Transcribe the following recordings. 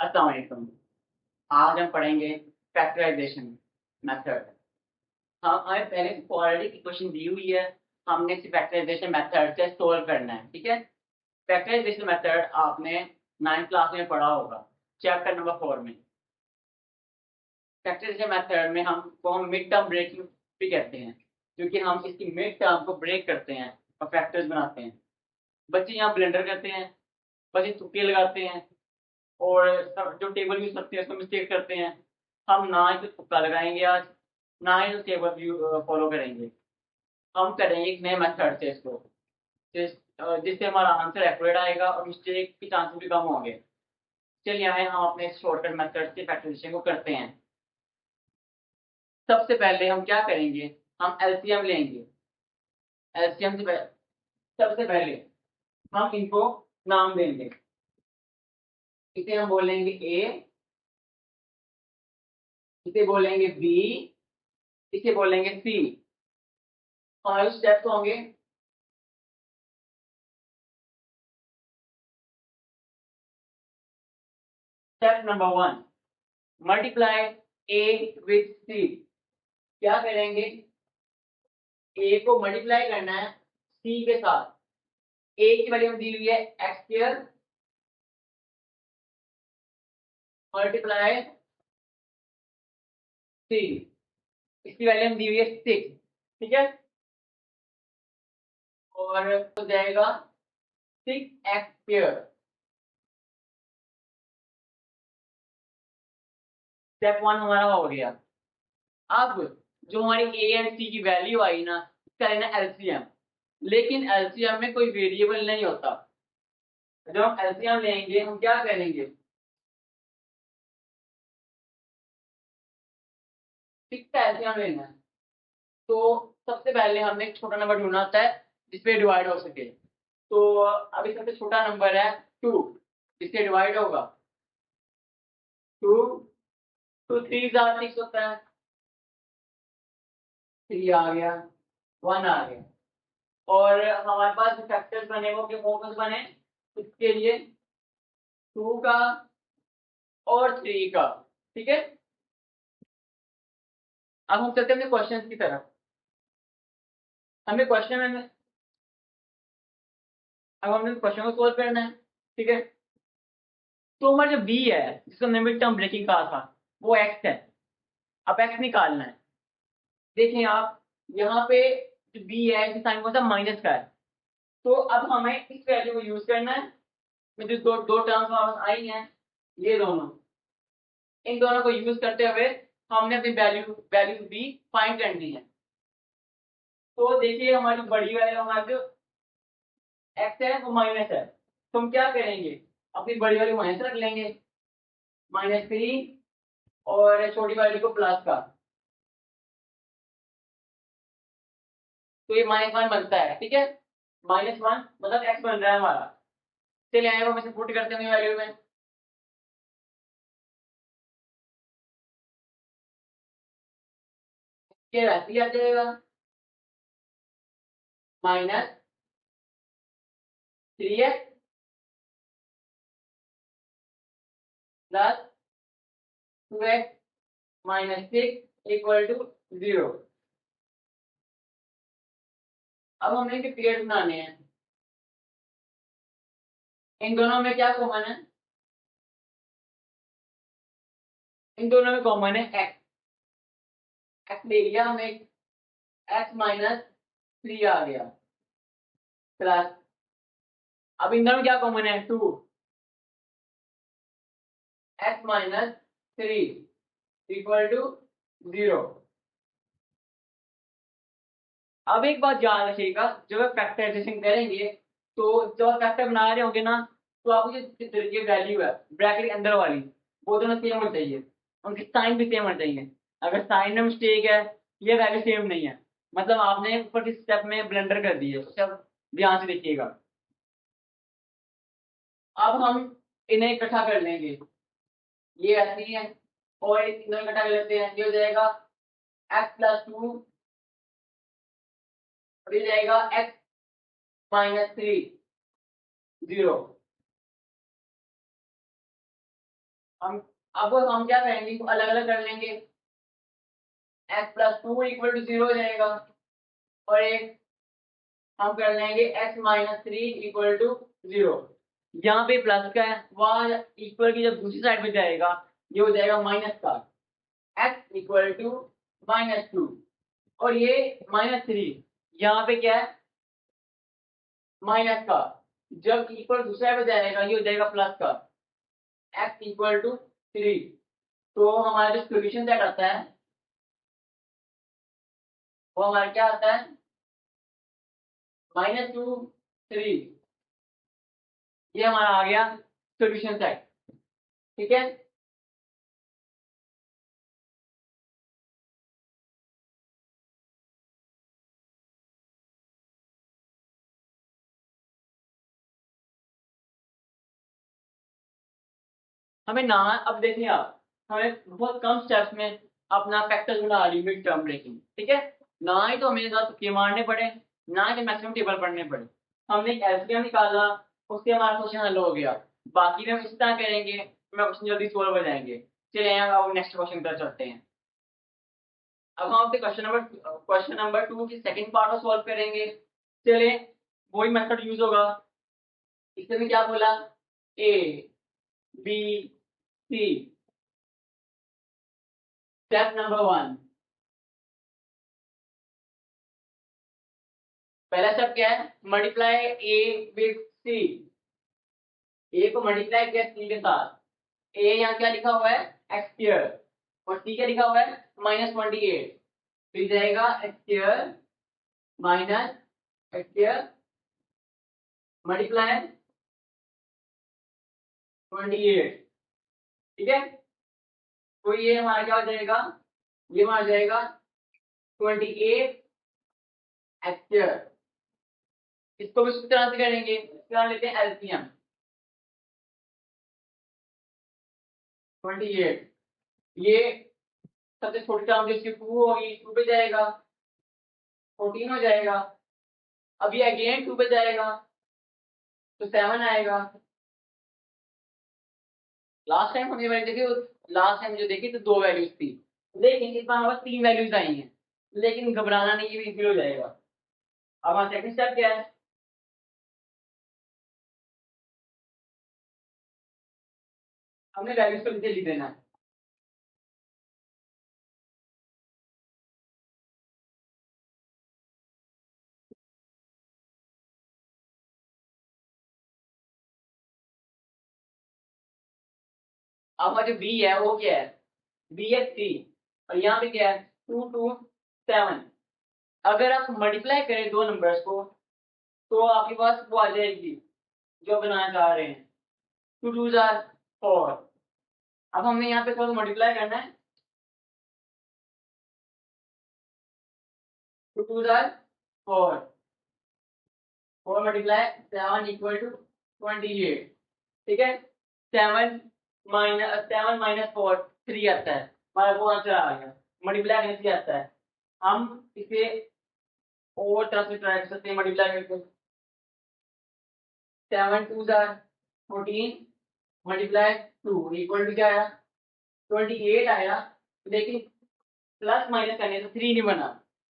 अस्सलाम वालेकुम। आज हम पढ़ेंगे फैक्टराइजेशन मेथड। हाँ, हमें पहले से ऑलरेडी की क्वेश्चन दी हुई है। हमने इस फैक्टराइजेशन मेथड से सोल्व करना है, ठीक है। फैक्टराइजेशन मेथड आपने 9th क्लास में पढ़ा होगा, चैप्टर नंबर 4 में। फैक्टराइजेशन मेथड में हम मिड टर्म ब्रेकिंग भी कहते हैं, क्योंकि हम इसकी मिड टर्म को ब्रेक करते हैं और फैक्टर्स बनाते हैं। बच्चे यहाँ ब्लेंडर करते हैं, बच्चे तुक्के लगाते हैं और जो टेबल यूज करते हैं उसमें मिस्टेक करते हैं। हम ना ही तो तुक्का लगाएंगे आज, ना ही तो टेबल फॉलो करेंगे। हम करेंगे एक नए मेथड से इसको, जिससे हमारा आंसर एक्यूरेट आएगा और मिस्टेक के चांसेस भी कम होंगे। चलिए आए हम अपने शॉर्टकट मेथड से फैक्टराइजेशन को करते हैं। सबसे पहले हम क्या करेंगे, हम एलसीएम लेंगे। एलसीएम से सबसे पहले हम इनको नाम देंगे। इसे हम बोलेंगे ए, इसे बोलेंगे बी, इसे बोलेंगे सी। हमारे स्टेप्स होंगे। Step number 1, multiply A with C. क्या करेंगे, ए को मल्टीप्लाई करना है सी के साथ। ए की वैल्यू दी हुई है एक्स स्क्वायर मल्टीप्लाई सी, इसकी वैल्यू दी हुई है 6, ठीक है। और हो जाएगा 6x स्क्वायर। स्टेप 1 हमारा हो गया। अब जो हमारी ए एंड सी की वैल्यू आई ना, इसका लेना एलसीएम। लेकिन एलसीएम में कोई वेरिएबल नहीं होता। जब हम एलसीएम लेंगे हम क्या करेंगे, 6 का एलसीएम लेना है। तो सबसे पहले हमने एक छोटा नंबर ढूंढना होता है जिसपे डिवाइड हो सके। तो अभी सबसे छोटा नंबर है 2, जिससे डिवाइड होगा 2, 2 3 6 होता है, 3 आ गया, 1 आ गया। और हमारे पास जो फैक्टर्स बने वो के कौन से बने, इसके लिए 2 का और 3 का, ठीक है। अब हम चलते हैं क्वेश्चन की तरफ। हमें क्वेश्चन में अब हमने क्वेश्चन को सोल्व करना है, ठीक है। तो हमारा जो बी है जिसको हमने मिड टर्म ब्रेकिंग कहा था वो एक्स है। अब एक्स निकालना है। देखें आप, यहाँ पे जो बी है इसका साइन कौन सा, माइनस का है। तो अब हमें इस वैल्यू को यूज करना है। में जो दो दो टर्म्स वापस आई हैं, ये दोनों, इन दोनों को यूज करते हुए हमने अपनी वैल्यू वैल्यू बी फाइंड करनी है। तो देखिए हमारी बड़ी वैल्यू हमारी जो एक्स है वो माइनस है, तो हम क्या करेंगे, अपनी बड़ी वैल्यू माइनस रख लेंगे, -3, और छोटी वैल्यू को प्लस का। तो ये -1 बनता है, ठीक है। -1 मतलब एक्स बन रहा है हमारा। चलिए आए हम इसे पुट करते हैं वैल्यू में। ये वैसे ही आ जाएगा, -3x plus 2x -6 equal to 0। अब हमने इनके पीरियड बनाने हैं। इन दोनों में क्या कॉमन है, इन दोनों में कॉमन है एक्स। एक्स ले लिया हमने, x-3 आ गया प्लस, अब इन दोनों में क्या कॉमन है, 2, x-3 इक्वल टू 0। अब एक बात याद रखिएगा, जब आप फैक्टराइजेशन करेंगे तो जब आप फैक्टर बना रहे होंगे ना, तो आपको ये वैल्यू है ब्रैकेट के अंदर वाली, वो दोनों सेम होनी चाहिए, उनकी साइन भी सेम होनी चाहिए। अगर साइन में मिस्टेक है, ये वैल्यू सेम नहीं है, मतलब आपने ऊपर के स्टेप में ब्लेंडर कर दिए, सब ध्यान से देखिएगा। अब हम इन्हें इकट्ठा कर लेंगे, ये ऐसे ही है, और इन्हें इकट्ठा कर लेते हैं, ये हो जाएगा x+2, और ये जाएगा x-3 0। हम अब हम क्या करेंगे, अलग अलग कर लेंगे। x+2 इक्वल टू 0 हो जाएगा, और एक हम कर लेंगे x-3 इक्वल टू 0। यहाँ पे प्लस का है, वहां इक्वल की जब दूसरी साइड पे जाएगा ये हो जाएगा माइनस का, x इक्वल टू -2, और ये -3 यहाँ पे क्या है माइनस का, जब इक्वल दूसरी साइड पे जाएगा ये हो जाएगा प्लस का, x इक्वल टू 3। तो हमारा जो सोल्यूशन सेट आता है वो हमारा क्या आता है -2 3, ये हमारा आ गया सोल्यूशन सेट। ठीक है, हमें ना, अब देखिए आप, हमें बहुत कम स्टेप्स में अपना फैक्टर बना रही मिड टर्म ब्रेकिंग। ठीक है, ना ही तो हमें ज्यादा तुक्के मारने पड़े, ना ही मैक्सिमम टेबल पढ़ने पड़े, हमने एक एलसीएम निकाला, उससे हमारा क्वेश्चन हल हो गया। बाकी में हम इस तरह करेंगे, हमें क्वेश्चन जल्दी सोल्व हो जाएंगे। चलिए अब नेक्स्ट क्वेश्चन पर चलते हैं। अब हम अपने क्वेश्चन नंबर 2 की सेकंड पार्ट को सॉल्व करेंगे। चलिए, वही मेथड यूज होगा। इसमें भी क्या बोला, A B C. Step number 1, पहला स्टेप क्या है, मल्टीप्लाई ए विद सी। ए को मल्टीप्लाई किया सी के साथ। ए यहाँ क्या लिखा हुआ है एक्स स्क्वायर, और सी क्या लिखा हुआ है -28। फिर जाएगा x square minus x square multiply 28। ठीक है, तो ये हमारा क्या हो जाएगा, ये हमारा आ जाएगा 28 एक्स स्क्वायर। इसको भी उसी तरह से करेंगे, इस तरह लेते हैं एलसीएम 28। ये सबसे छोटी टर्म जो इसकी 2 होगी, 2 पे जाएगा 14 हो जाएगा। अब ये अगेन 2 पे जाएगा तो 7 आएगा। लास्ट टाइम हमने वैल्यू देखी, लास्ट टाइम जो देखी तो 2 वैल्यूज थी, लेकिन इस बार हमारे 3 वैल्यूज आई हैं। लेकिन घबराना नहीं, ये भी इजी हो जाएगा। अब हमारा सेकंड स्टेप क्या है, हमने वैल्यूज को नीचे लिख देना है। अब हमारा जो बी है वो क्या है, बी है 3, और यहाँ पे क्या है 2 2 7। अगर आप मल्टीप्लाई करें दो नंबर्स को तो आपके पास वो आ जाएगी जो बनाना चाह रहे हैं, 2 2 जार 4। अब हमें यहाँ पे थोड़ा मल्टीप्लाई करना है, 2 2 जार 4, 4 मल्टीप्लाई 7 इक्वल टू 28। ठीक है, 7 माइनस 4 3 आता है, हमारा वो आंसर आ गया। मल्टीप्लाई करने से आता है, हम इसे और तरह से ट्राई कर सकते हैं मल्टीप्लाई करके। 7 2 जार 14 मल्टीप्लाई 2 इक्वल टू क्या आया 28 आया, लेकिन प्लस माइनस करने से 3 नहीं बना।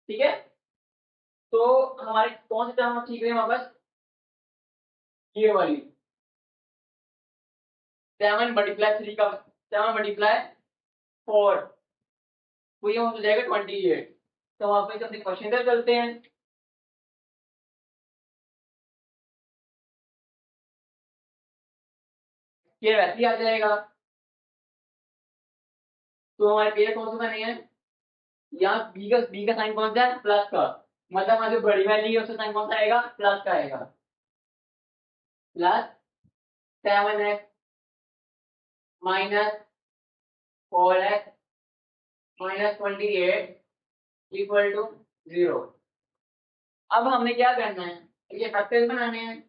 ठीक है, तो हमारे कौन सी टर्म ठीक है वापस, ये वाली 7 मल्टीप्लाई 3 का 7 मल्टीप्लाई 4, तो ये हो जाएगा 28। तो हम वापस अपने क्वेश्चन पर चलते हैं। ये वैसे ही आ जाएगा। तो हमारे पेयर कौन सा बने हैं, यहाँ बी का साइन कौन सा है प्लस का, मतलब हमारी जो बड़ी वैल्यू है उसका साइन कौन सा आएगा प्लस का आएगा, plus 7x minus 4x minus 28 equal to 0। अब हमने क्या करना है, ये फैक्टर्स बनाने हैं।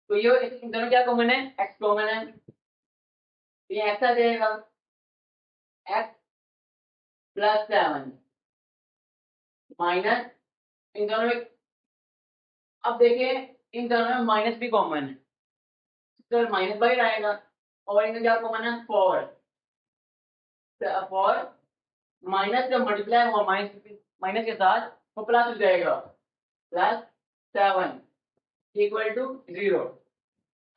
तो ये इन दोनों क्या कॉमन है, x कॉमन है, तो ये x आ जाएगा x प्लस 7 माइनस इन दोनों में। अब देखिए इन दोनों में माइनस भी कॉमन है, तो माइनस बाहर आएगा और इनमें क्या कॉमन है, 4। फॉर माइनस जब मल्टीप्लाई हुआ माइनस के साथ वो प्लस हो जाएगा, +7 इक्वल टू 0।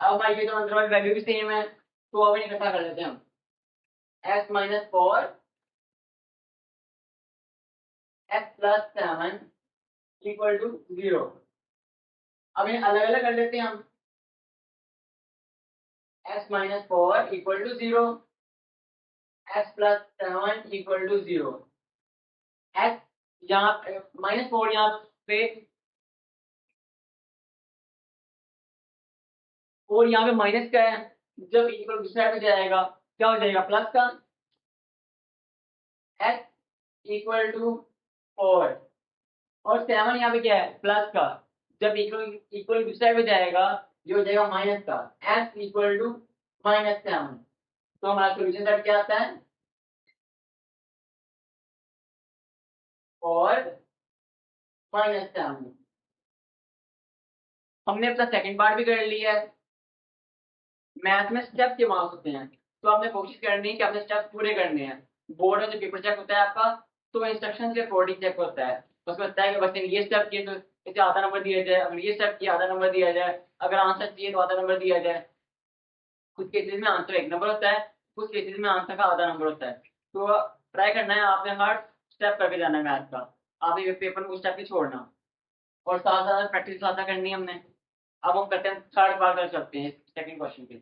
अब हमारी ये तो अंदर वैल्यू भी सेम है, तो अब इन्हें इकट्ठा कर लेते हैं हम। x minus 4 x plus 7 equal to 0। अब इन्हें अलग अलग कर लेते हैं हम। x minus 4 equal to 0, x plus 7 equal to 0। x यहाँ -4 यहाँ पे और यहाँ पे माइनस का है, जब इक्वल दूसरी साइड पे जाएगा क्या हो जाएगा, प्लस का। x इक्वल टू 4 और 7 यहाँ पे क्या है, प्लस का, जब इक्वल दूसरी साइड पे जाएगा ये हो जाएगा माइनस का, x इक्वल टू -7। तो हमारा सोल्यूशन सेट क्या आता है, और -7। हमने अपना सेकंड पार्ट भी कर लिया है। मैथ में स्टेप के मार्क्स होते हैं, तो आपने कोशिश करनी है कि आपने स्टेप पूरे करने हैं। बोर्ड में जो पेपर चेक होता है आपका, तो इंस्ट्रक्शन के अकॉर्डिंग चेक होता है। उसमें होता है कि बच्चे ने ये स्टेप किए तो इसे आधा नंबर दिया जाए, अगर ये स्टेप किया आधा नंबर दिया जाए, अगर आंसर चाहिए तो आधा नंबर दिया जाए। कुछ केसेस में आंसर 1 नंबर होता है, कुछ केसेस में आंसर का आधा नंबर होता है। तो ट्राई करना है आपने हर स्टेप करके जाना है मैथ का, आपने पेपर में कुछ स्टेप नहीं छोड़ना, और साथ साथ प्रैक्टिस ज़्यादा करनी है हमने। अब हम करते हैं थर्ड पार्ट कर सकते हैं सेकंड क्वेश्चन के।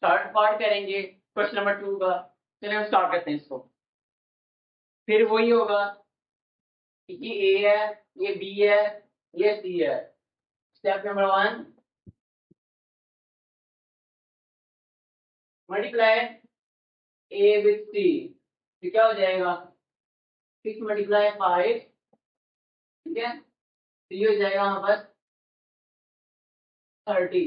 थर्ड पार्ट करेंगे क्वेश्चन नंबर 2 का। चलिए हम स्टार्ट करते हैं इसको। फिर वही होगा, ये ए है, ये बी है, ये सी है। Step number 1, multiply A with C, तो क्या हो जाएगा, 6 मल्टीप्लाई 5, ठीक है, तो ये हो जाएगा हमारे पास 30।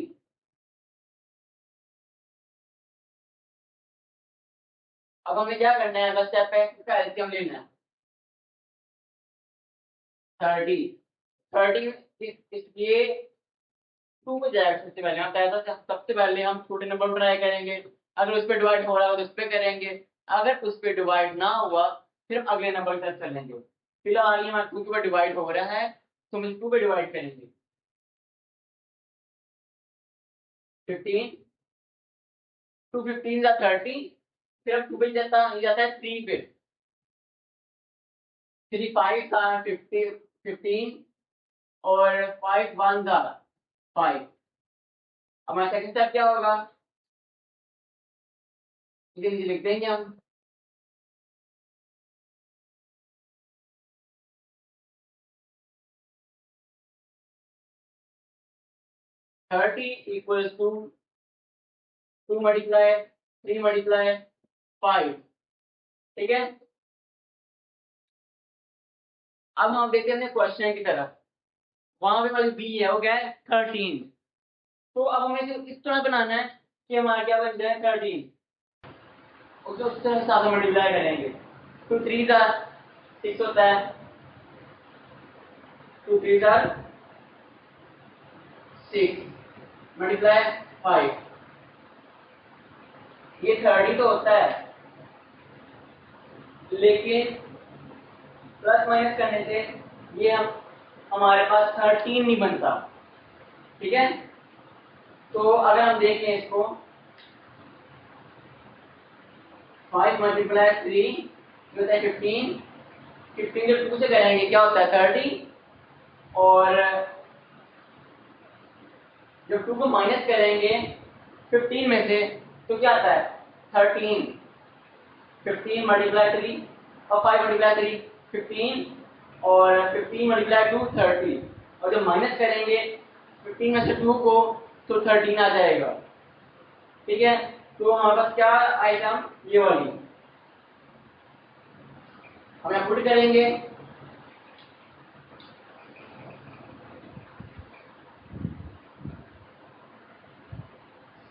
अब हमें क्या करना है, बस स्टेप पे इसका एलसीएम लेना है। 30 इसलिए 2 हो जाएगा। सबसे पहले हम सबसे पहले हम छोटे नंबर पर ट्राई करेंगे, अगर उस पर डिवाइड हो रहा हो तो उस पर करेंगे, अगर उस पर डिवाइड ना हुआ फिर हम अगले नंबर की तरफ चलेंगे। फिलहाल ये हमारे 2 के ऊपर डिवाइड हो रहा है, तो हम 2 पे डिवाइड करेंगे। 15 2 15 या 30, फिर हम 2 पे जाता है 3 पे, 3 5 था 15 और 5 1 था 5। हमारा सेकंड स्टेप क्या होगा, जल्दी लिख देंगे हम। 30 इक्वल्स टू 2 मल्टीप्लाई 3 मल्टीप्लाई 5, ठीक है। अब हम देखते हैं क्वेश्चन की तरफ। वहां पे वाली बी है वो क्या है, 13। तो अब हमें इसे इस तरह बनाना है कि हमारा क्या बन जाए 13, उसे उस तरह साथ मल्टीप्लाई करेंगे। 2 3 का 6 होता है, 2 3 का 6 मल्टीप्लाई 5, ये 30 तो होता है, लेकिन प्लस माइनस करने से ये हमारे पास 13 नहीं बनता, ठीक है। तो अगर हम देखें इसको, 5 मल्टीप्लाई 3 जो होता है 15, 15 जब 2 से करेंगे क्या होता है 30, और जब 2 को माइनस करेंगे 15 में से तो क्या आता है 13। 15 मल्टीप्लाई 3 और 5 मल्टीप्लाई 3 15, और 15 मल्टीप्लाई 2 30, और जब माइनस करेंगे 15 में से 2 को तो 13 आ जाएगा, ठीक है। तो हमारे पास क्या आइटम, ये वाली हम पुट करेंगे।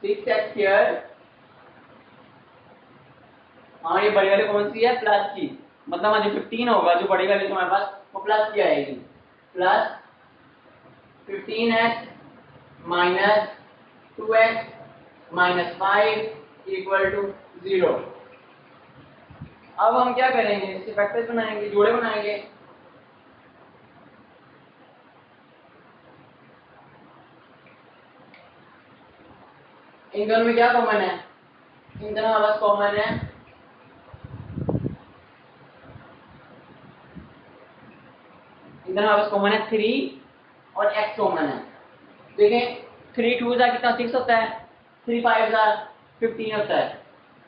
सिक्स एक्स स्क्वायर, हाँ ये बड़ी वाली कौन सी है, प्लस की, मतलब हमारी 15 होगा जो बड़ी वाली हमारे पास वो प्लस की आएगी, plus 15x minus 2x minus 5 equal to 0। अब हम क्या करेंगे, इसके फैक्टर्स बनाएंगे, जोड़े बनाएंगे। इन दोनों में क्या कॉमन है, इन दोनों में बस कॉमन है इन दोनों में बस कॉमन है 3 और x कॉमन है। देखें 3 2 जा कितना 6 होता है, 3 5 जा 15 होता है।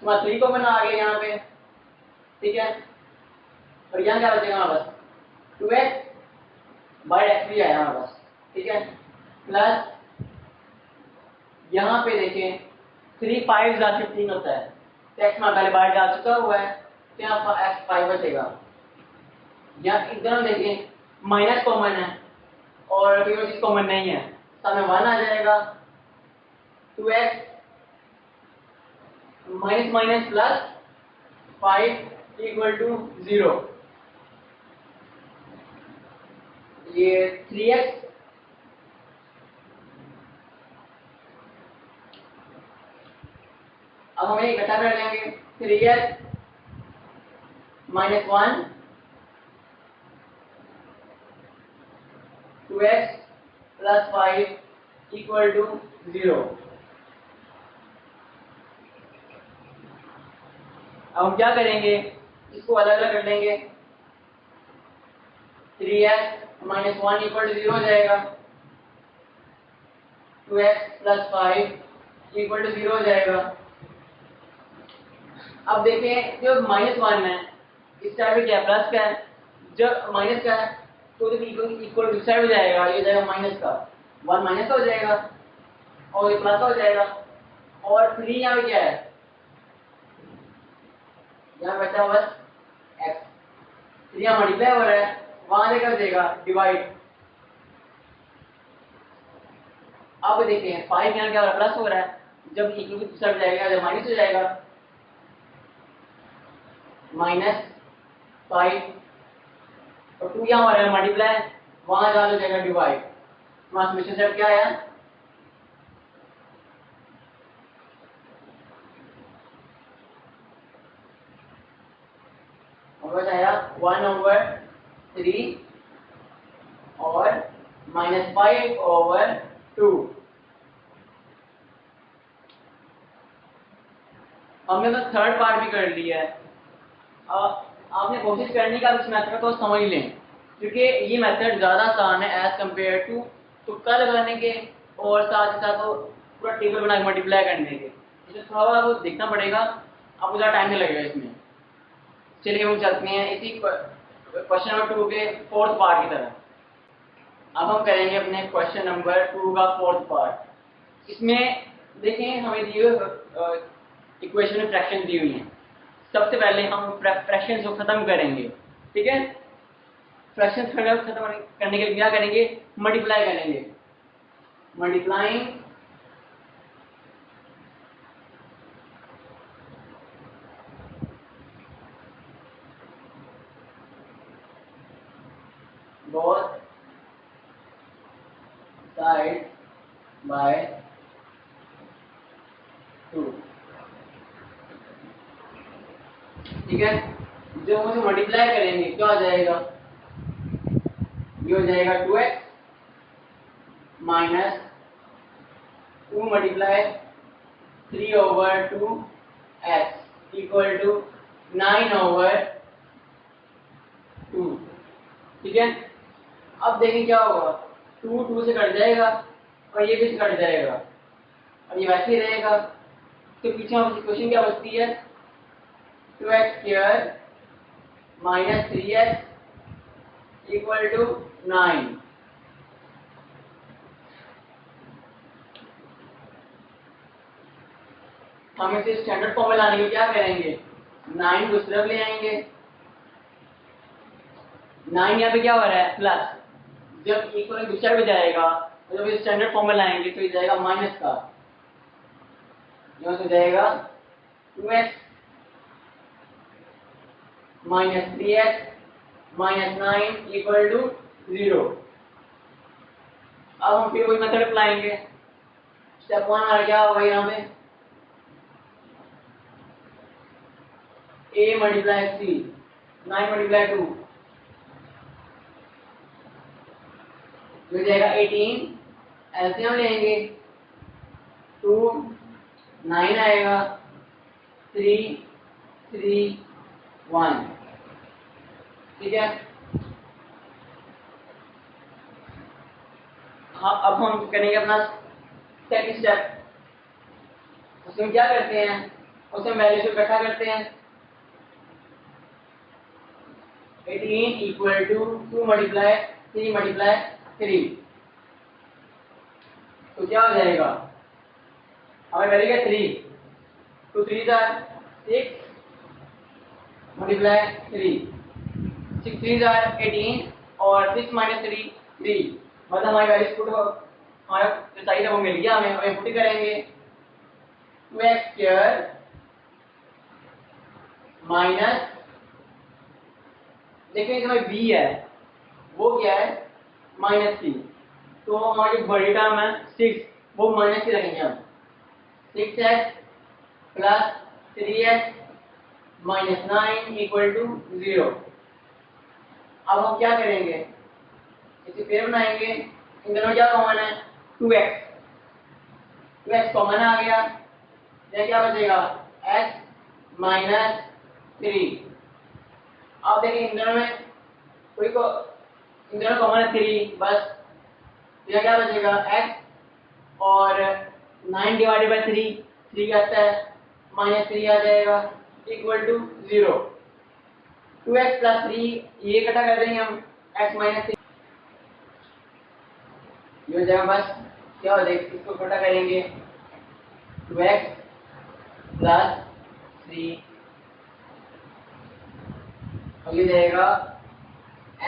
तुम्हारा 3 कॉमन आ गया यहाँ पे, ठीक है। और यहाँ क्या बचेगा बस 2x बाई एक्स भी आया हमारे पास, ठीक है। प्लस यहाँ पे देखें 3 5 जा 15 होता है, तो x में पहले बाहर जा चुका हुआ है, तो यहाँ x 5 बचेगा। यहाँ इधर देखें माइनस कॉमन है और कोई चीज कॉमन नहीं है, सामने 1 आ जाएगा। 2x minus minus plus 5 equal to 0। ये 3x अब हमें इकट्ठा कर लेंगे। 3x minus 1 2x plus 5 equal to 0। अब हम क्या करेंगे, इसको अलग अलग कर लेंगे। 3x माइनस 1 इक्वल टू 0 हो जाएगा, 2x प्लस 5 इक्वल टू 0 हो जाएगा। अब देखें जो माइनस 1 है इस साइड में क्या प्लस का है, जब माइनस का है तो इक्वल टू साइड हो जाएगा, ये जाएगा माइनस का, 1 माइनस का हो जाएगा और ये प्लस का हो जाएगा। और 3 यहाँ पे क्या है, यहाँ बचा बस x, 3 यहाँ मल्टीप्लाई हो रहा है, वहां से कर देगा डिवाइड। अब देखें 5 यहाँ क्या हो रहा है प्लस हो रहा है, जब इक्वल टू साइड जाएगा जब माइनस हो जाएगा, माइनस 5 और 2 यहाँ हो रहा है मल्टीप्लाई, वहां जा जाएगा डिवाइड। ट्रांसमिशन सेट क्या है, और आया 1/3 और माइनस 5/2। हमने तो थर्ड पार्ट भी कर लिया है। आपने कोशिश करने का इस मेथड को समझ लें, क्योंकि ये मेथड ज़्यादा आसान है एज कम्पेयर टू तुक्का लगाने के और साथ ही साथ वो पूरा टेबल बना के मल्टीप्लाई करने के। इसमें थोड़ा वो देखना पड़ेगा, आपको ज़्यादा टाइम नहीं लगेगा इसमें। चलिए हम चलते हैं इसी क्वेश्चन नंबर 2 के फोर्थ पार्ट की तरफ। अब हम करेंगे अपने क्वेश्चन नंबर 2 का फोर्थ पार्ट। इसमें देखें हमें दिए इक्वेशन में फ्रैक्शन दी हुई है। सबसे पहले हम फ्रैक्शन को खत्म करेंगे, ठीक है। फ्रैक्शन खत्म करने के लिए क्या करेंगे, मल्टीप्लाई करेंगे। मल्टीप्लाइंग both sides by 2, ठीक है। जो हम उसे मल्टीप्लाई करेंगे क्या हो जाएगा, ये हो जाएगा 2x minus 2 multiply 3/2x equal to 9/2, ठीक है। अब देखें क्या होगा, 2 2 से कट जाएगा और ये भी से कट जाएगा और ये वैसे ही रहेगा। तो पीछे हमारी इक्वेशन क्या बचती है, 2x² minus 3x equal to 9। हम इसे स्टैंडर्ड फॉर्म में लाने के लिए क्या करेंगे, 9 को इस तरफ ले आएंगे। 9 यहाँ पे क्या हो रहा है प्लस, जब इक्वल दूसरा पे जाएगा तो जब स्टैंडर्ड फॉर्म में लाएंगे तो ये जाएगा माइनस का, यहाँ से जाएगा 2x minus 3x minus 9 equal to 0। अब हम फिर वही मेथड अप्लाएंगे, स्टेप 1 हमारा क्या होगा यहाँ पे, a मल्टीप्लाई c, 9 मल्टीप्लाई 2 मिल जाएगा 18, एलसीएम लेंगे 2 9 आएगा, 3 3 1, ठीक है। हाँ, अब हम करेंगे अपना सेकंड स्टेप। उसमें क्या करते हैं, उसमें वैल्यू को इकट्ठा करते हैं। 18 इक्वल टू 2 मल्टीप्लाई 3 मल्टीप्लाई 3, तो क्या हो जाएगा, हमें वैल्यू क्या 3, 2 3 6 मल्टीप्लाई 3, 6 3 18 और 6 माइनस 3 3, मतलब हमारी वैल्यू पुट हमारा जो चाहिए था वो मिल गया हमें। हमें पुट करेंगे 2x स्क्वायर माइनस, देखिए इसमें b है वो क्या है माइनस c, तो हमारी बड़ी टर्म है 6, वो माइनस c रखेंगे हम, 6x plus 3x minus 9 equal to 0। अब हम क्या करेंगे, इसे पेड़ बनाएंगे, इन दोनों क्या कॉमन है 2x, 2x कॉमन आ गया, यह क्या बचेगा x माइनस 3। अब देखिए इन दोनों में कोई को इन दोनों कॉमन है 3, बस यह क्या बचेगा x और 9 डिवाइडेड बाय 3 आता है माइनस 3 आ जाएगा इक्वल टू 0। 2x प्लस 3 ये इकट्ठा कर देंगे हम, x माइनस 3 ये हो जाएगा, बस क्या हो जाएगा इसको इकट्ठा करेंगे 2x प्लस 3 और ये जाएगा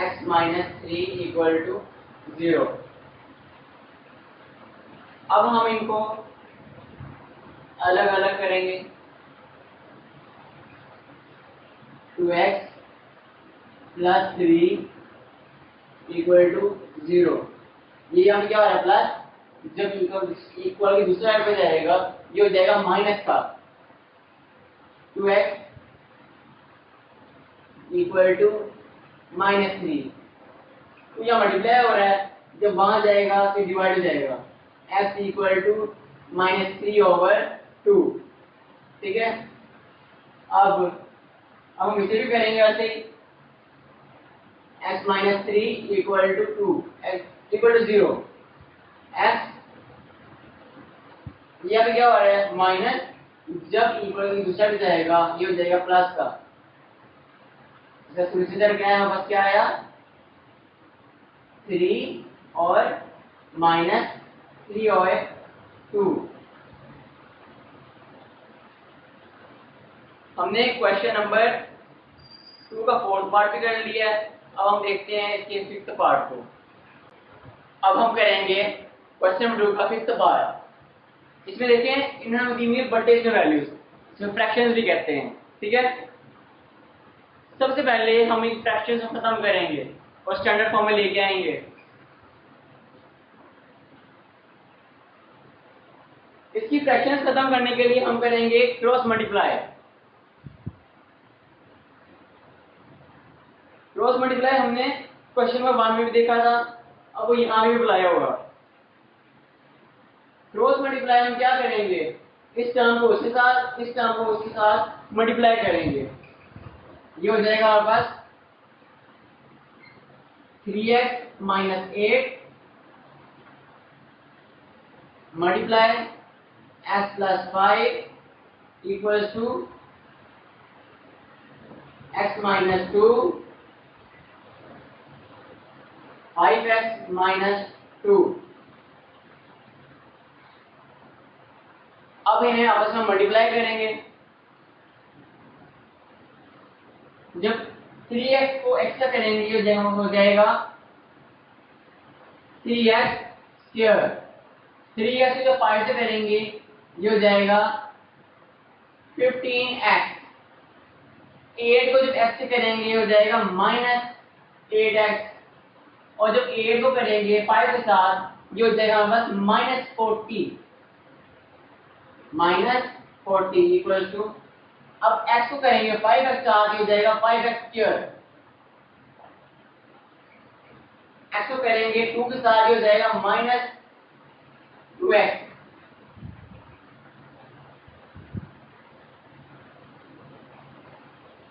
x माइनस 3 इक्वल टू 0। अब हम इनको अलग अलग करेंगे, 2x प्लस 3 इक्वल टू 0, ये हम क्या हो रहा है प्लस, जब इक्वल की दूसरा साइड पे जाएगा ये हो जाएगा माइनस का, 2x इक्वल टू माइनस 3, तो यह मल्टीप्लाई हो रहा है, जब वहां जाएगा तो डिवाइड हो जाएगा, x equal to minus 3 over 2, ठीक है। अब हम इसे भी करेंगे वैसे ही, x minus 3 equal to 2 x equal to 0, x यह क्या हो रहा है माइनस, जब इक्वल की दूसरा भी जाएगा ये हो जाएगा प्लस का, इसका क्या है बस क्या आया 3 और माइनस 3 और 2। हमने क्वेश्चन नंबर 2 का फोर्थ पार्ट भी कर लिया है। अब हम देखते हैं इसके फिफ्थ पार्ट को। अब हम करेंगे क्वेश्चन नंबर 2 का फिफ्थ पार्ट। इसमें देखें इन्होंने दी हुई है बटेज में वैल्यूज, इसमें फ्रैक्शंस भी कहते हैं, ठीक है। सबसे पहले हम इन फ्रैक्शंस को खत्म करेंगे और स्टैंडर्ड फॉर्म में लेके आएंगे। इसकी फ्रैक्शंस खत्म करने के लिए हम करेंगे क्रॉस मल्टीप्लाई। क्रॉस मल्टीप्लाई हमने क्वेश्चन नंबर 1 में भी देखा था, अब वो यहाँ भी बुलाया होगा। क्रॉस मल्टीप्लाई हम क्या करेंगे, इस टर्म को उसके साथ, इस टर्म को उसके साथ मल्टीप्लाई करेंगे। ये हो जाएगा हमारे पास 3x minus 8 multiply x plus 5 equals to x minus 2 5x minus 2। अब इन्हें आपस में मल्टीप्लाई करेंगे। जब 3x को x से करेंगे ये हो जाएगा 3x स्क्वायर, 3x को 5 से करेंगे ये हो जाएगा 15x, 8 को जब x से करेंगे ये हो जाएगा माइनस 8x, और जब 8 को करेंगे 5 के साथ ये हो जाएगा बस माइनस 40। -40 इक्वल टू, अब x को करेंगे 5x आगे हो जाएगा 5x स्क्वायर, x को करेंगे 2 के साथ हो जाएगा -2x,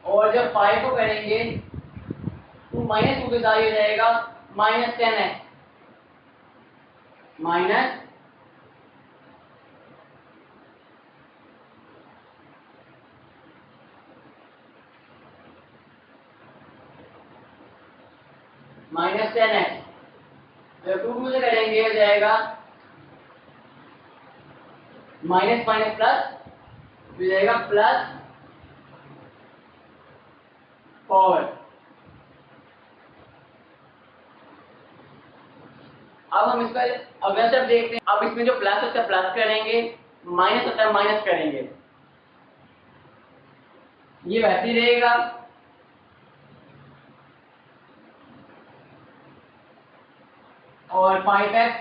और जब 5 को करेंगे तो -2 के साथ हो जाएगा -10x माइनस -10x, जब 2 से करेंगे हो जाएगा माइनस माइनस प्लस हो जाएगा +4। अब हम इसका अगला स्टेप देखते हैं। अब इसमें जो प्लस होता है प्लस करेंगे, माइनस होता है माइनस करेंगे, ये वैसे ही रहेगा। और 5x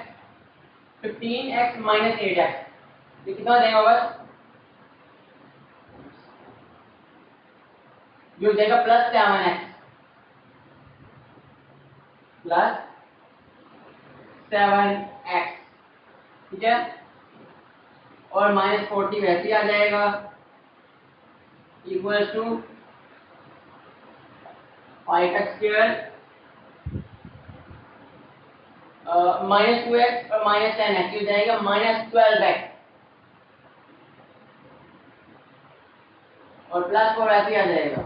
15x माइनस 8x, ये कितना देगा बस, ये हो जाएगा +7x +7x, ठीक है। और -40 वैसे ही आ जाएगा equal to 5x square -2x और -10x हो जाएगा -12x, और +4 ऐसे आ जाएगा।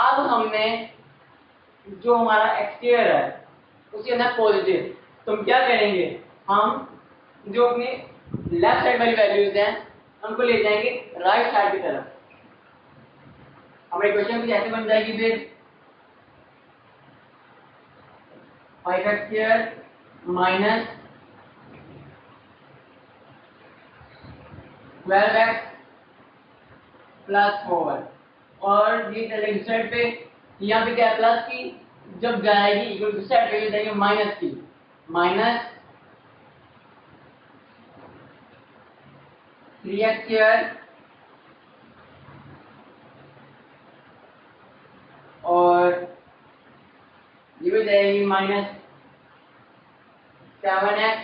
अब हमने जो हमारा x स्क्वायर है उसके अंदर पॉजिटिव, तो हम क्या करेंगे, हम जो अपनी लेफ्ट साइड वाली वैल्यूज हैं उनको ले जाएंगे राइट साइड की तरफ। हमारे क्वेश्चन की ऐसे बन जाएगी फिर 5x स्क्वायर माइनस 12x +4, और ये चलेगी साइड पे, यहाँ पे क्या है प्लस की, जब जाएगी इक्वल टू साइड पे जाएगी माइनस की, माइनस 3x स्क्वायर और ये भी जाएगी -7x,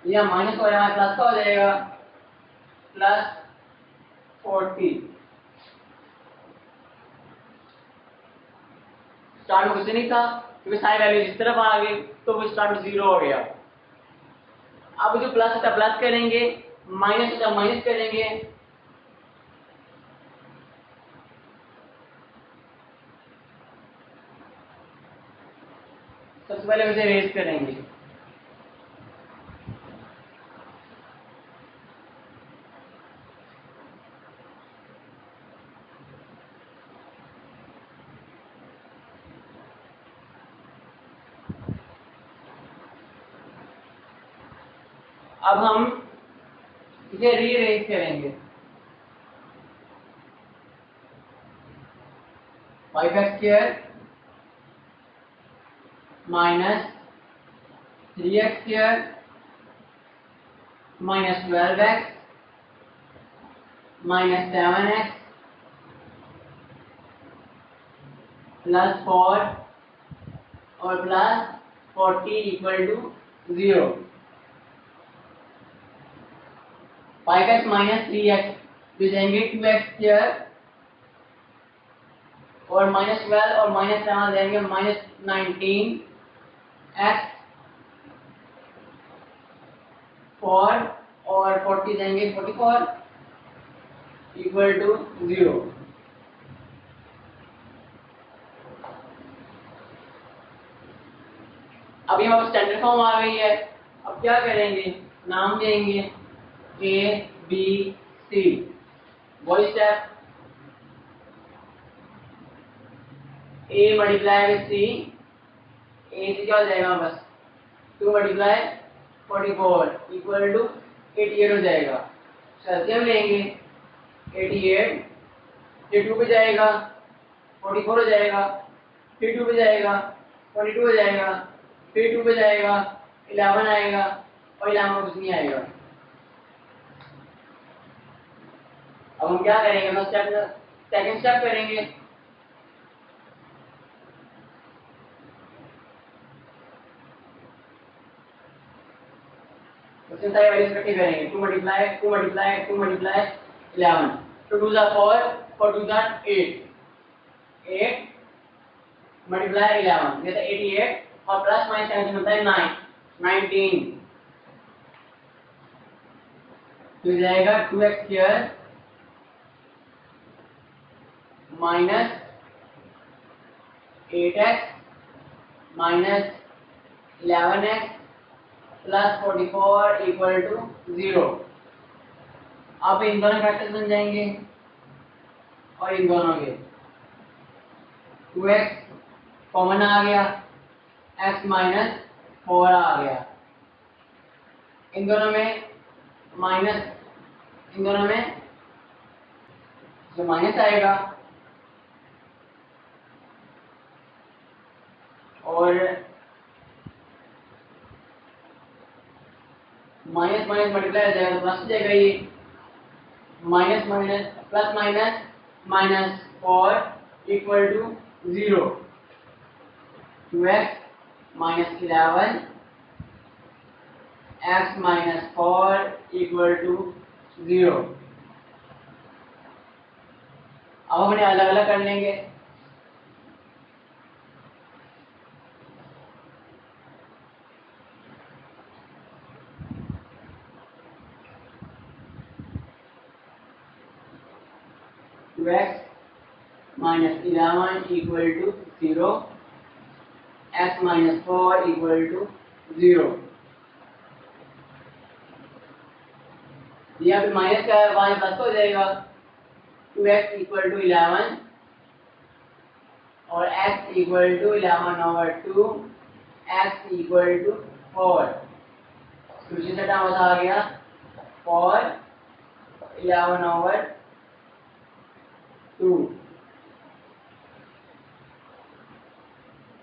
यह माइनस हो जाएगा प्लस का हो जाएगा +40। स्टार्ट में कुछ नहीं था क्योंकि सारी वैल्यू इस तरफ आ गई तो वो स्टार्ट में 0 हो गया। अब जो प्लस होता प्लस करेंगे, माइनस होता माइनस करेंगे, सबसे पहले उसे रेज करेंगे। अब हम इसे रीअरेंज करेंगे, 5x square minus 3x square minus 12x minus 7x +4 और +40 equal to 0। 5x minus 3x तो जाएंगे 2x स्क्वायर और -12 और -7 जाएंगे -19x 4 और 40 जाएंगे 44 इक्वल टू 0। अब यहाँ स्टैंडर्ड फॉर्म आ गई है। अब क्या करेंगे, नाम देंगे A B C, वही step, A multiply with C, A से क्या हो जाएगा बस 2 मल्टीप्लाई 44 इक्वल टू 88 हो जाएगा। एलसीएम लेंगे 88, ये 2 पे जाएगा 44 हो जाएगा, फिर 2 पे जाएगा 22 हो जाएगा, फिर 2 पे जाएगा 11 आएगा और 11 में कुछ नहीं आएगा। अब हम क्या करेंगे, सेकंड स्टेप करेंगे। उसमें सारी वैल्यूज इकट्ठी करेंगे। 2 मल्टीप्लाई 2 मल्टीप्लाई 2 मल्टीप्लाई 11, 2 2 जा 4, 4 2 जा 8, 8 मल्टीप्लाई 11 ये तो 88 और प्लस माइनस 7 बनता है 9, 19। तो जाएगा 2x square minus 8x minus 11x plus 44 equal to 0। अब इन दोनों फैक्टर्स बन जाएंगे और इन दोनों के 2x कॉमन आ गया, x माइनस 4 आ गया। इन दोनों में माइनस, इन दोनों में जो माइनस आएगा और माइनस माइनस मल्टीप्लाई हो जाएगा तो प्लस हो जाएगा। ये minus minus plus minus minus 4 equal to 0। 2x minus 11 x minus 4 equal to 0। अब हम इन्हें अलग अलग कर लेंगे। x minus 11 equal to 0, x minus 4 equal to 0। यहाँ पे माइनस का y प्लस हो जाएगा। 2x इक्वल टू 11 और x equal to 11/2, x equal to 4। सूची से टर्म आ गया 4 11/2।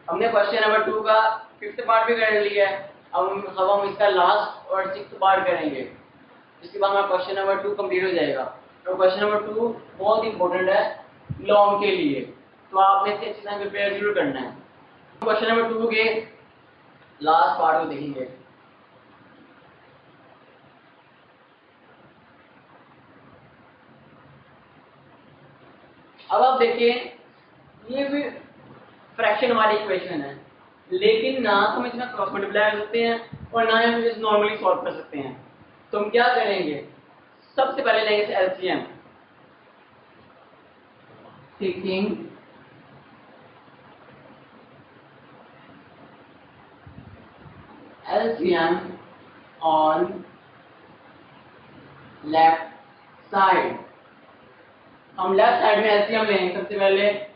हमने क्वेश्चन नंबर 2 का 5th पार्ट भी कर लिया है। अब हम इसका लास्ट और 6th पार्ट करेंगे। इसके बाद हमारा क्वेश्चन नंबर 2 कंप्लीट हो जाएगा। तो क्वेश्चन नंबर 2 बहुत इंपॉर्टेंट है लॉन्ग के लिए, तो आपने इसे अच्छे से प्रिपेयर जरूर करना है। क्वेश्चन नंबर 2 के लास्ट पार्ट को देखेंगे। अब आप देखिए, ये भी फ्रैक्शन वाली इक्वेशन है, लेकिन ना तो हम इसमें क्रॉस मल्टीप्लाई कर सकते हैं और ना ही हम इसे नॉर्मली सॉल्व कर सकते हैं। तो हम क्या करेंगे, सबसे पहले लेंगे LCM. Taking LCM on left side. हम लेफ्ट साइड में एलसीएम लेंगे सबसे पहले।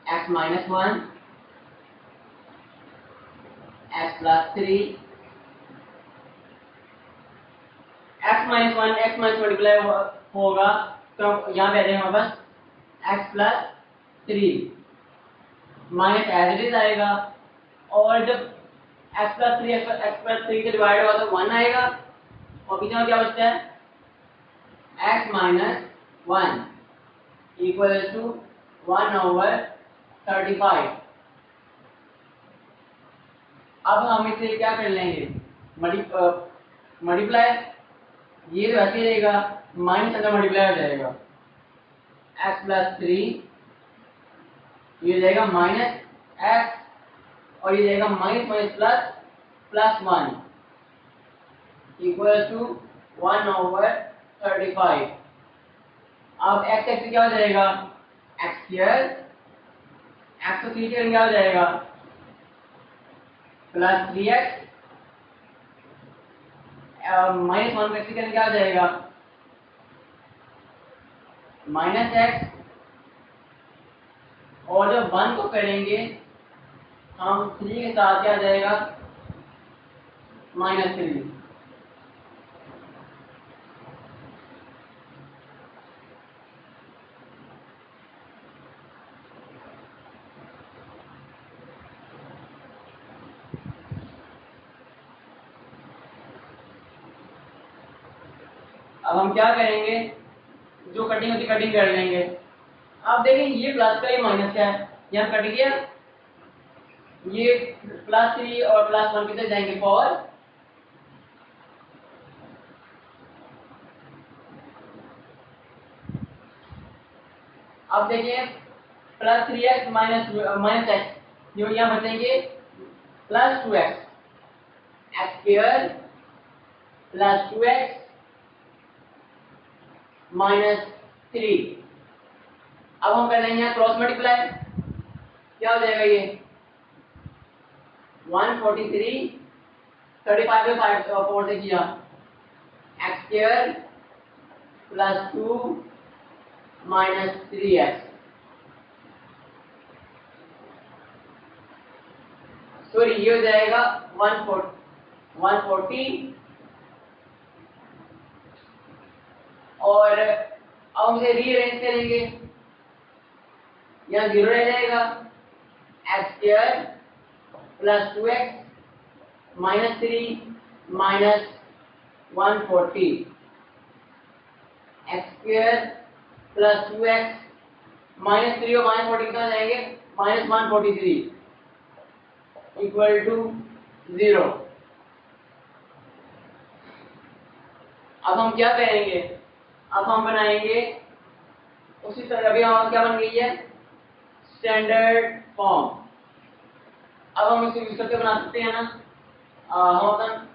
x minus 1, x plus 3, x minus 1 x minus multiply होगा तो यहाँ पे आ जाएगा हमारे पास x plus 3 minus as it is आएगा, और जब x plus 3 से डिवाइड होगा तो 1 आएगा और पीछे में क्या बचता है x minus 1 इक्वल टू 1/35। अब हम इसे क्या कर लेंगे, मल्टीप्लाई, ये तो ऐसे रहेगा, माइनस अंदर मल्टीप्लाई हो जाएगा x plus 3, ये जाएगा माइनस x और ये जाएगा minus minus plus 1 equal to 1/35। अब x एक्सिस क्या हो जाएगा x स्क्वायर, x को 3 से क्या हो जाएगा प्लस 3x माइनस 1 एक्सिस क्या हो जाएगा माइनस x, और जब 1 को करेंगे हम 3 के साथ क्या आ जाएगा -3। अब हम क्या करेंगे, जो कटिंग होती कटिंग कर लेंगे। आप देखें ये प्लस का, ये माइनस का है, यहाँ कट गया, ये +3 और +1 किधर जाएंगे, पावर। अब देखिए +3x माइनस x, जो यहाँ बचेंगे +2x, x² +2x -3। अब हम कर लेंगे यहाँ क्रॉस मल्टीप्लाई, क्या हो जाएगा ये 143, 35 में 4 से किया, x² +2 -3x, सॉरी ये हो जाएगा 140 और अब हम इसे रीअरेंज करेंगे, यहाँ 0 रह जाएगा, x² +2x -3 -140, x² +2x -3 और -40 कितना जाएंगे, -143 = 0। अब हम क्या करेंगे, अब हम बनाएंगे उसी तरह, अभी हमारा क्या बन गई है, स्टैंडर्ड फॉर्म। अब हम इसे यूज करके बना सकते हैं ना, हम अपन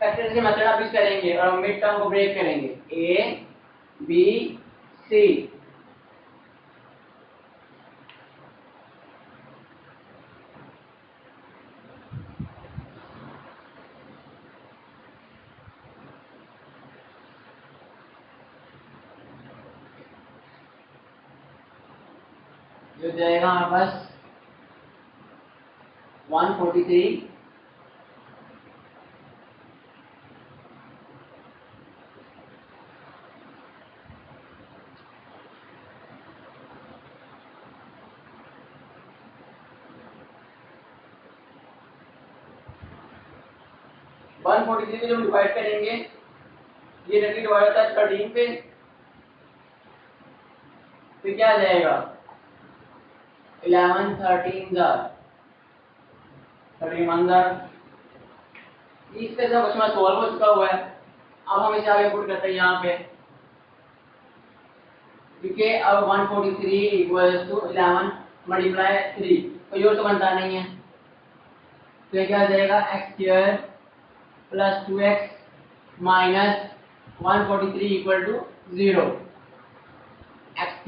फैक्टर्स के मेथड आप यूज करेंगे और हम मिड टर्म को ब्रेक करेंगे, a b c। जो जाएगा हमारे पास 143 143 को जब डिवाइड करेंगे, ये रखी डिवाइड होता है 13 पे, तो क्या आ जाएगा 11 13 इसके सब क्वेश्चन सॉल्व हो चुका हुआ है। अब हम इसे आगे पुट करते हैं यहाँ पे, क्योंकि अब 143 = 11 मल्टीप्लाई 3, कोई और तो बनता नहीं है, तो क्या आ जाएगा x² +2x -143 = 0। x²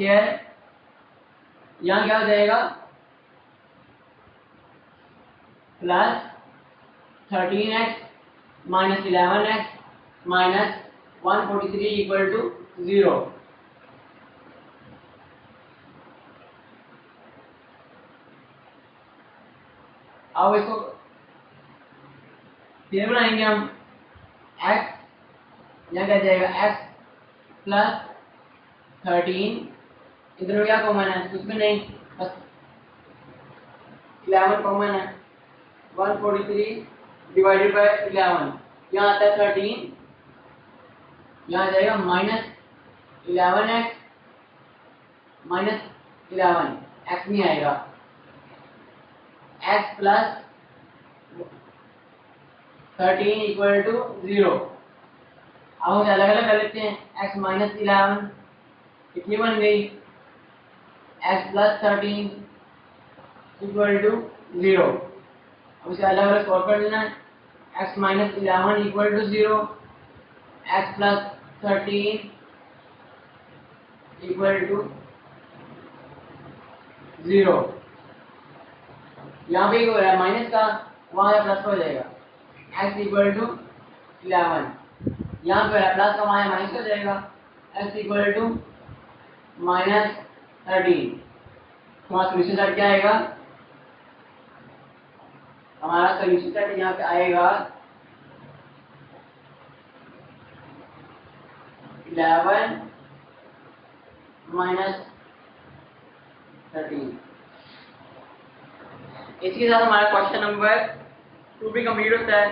यहाँ क्या हो जाएगा +13x -11x -143 = 0। अब इसको फिर बनाएंगे हम, x यहाँ क्या जाएगा x +13, इधर में क्या कॉमन है, कुछ भी नहीं, बस 11 कॉमन है, 143 डिवाइडेड बाय 11, यहाँ आता है 13, यहाँ आ जाएगा -11x -11, x नहीं आएगा, x +13 = 0। अब हम अलग अलग कर लेते हैं, x -11 कितनी बन गई, x +13 = 0। अब इसे अलग अलग सॉल्व कर लेना है, x -11 = 0, x +13 = 0। यहाँ पे हो रहा है माइनस का, वहाँ प्लस हो जाएगा, x = 11, यहाँ पे प्लस का वहाँ माइनस हो जाएगा, x = -13। हमारा सोल्यूशन सेट क्या आएगा, हमारा सोल्यूशन सेट यहाँ पे आएगा 11 -13। इसके साथ हमारा क्वेश्चन नंबर 2 भी कंप्लीट होता है।